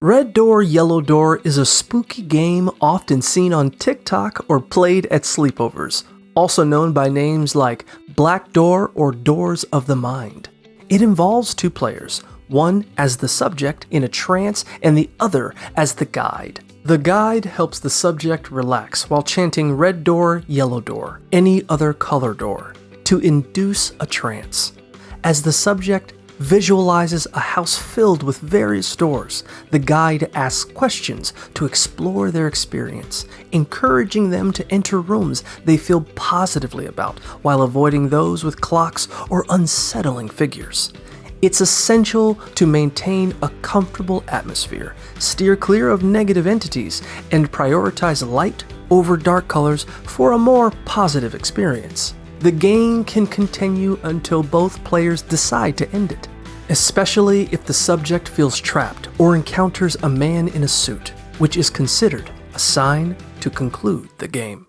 Red Door, Yellow Door is a spooky game often seen on TikTok or played at sleepovers, also known by names like Black Door or Doors of the Mind. It involves two players, one as the subject in a trance and the other as the guide. The guide helps the subject relax while chanting Red Door, Yellow Door, any other color door, to induce a trance. As the subject visualizes a house filled with various doors, the guide asks questions to explore their experience, encouraging them to enter rooms they feel positively about while avoiding those with clocks or unsettling figures. It's essential to maintain a comfortable atmosphere, steer clear of negative entities, and prioritize light over dark colors for a more positive experience. The game can continue until both players decide to end it, especially if the subject feels trapped or encounters a man in a suit, which is considered a sign to conclude the game.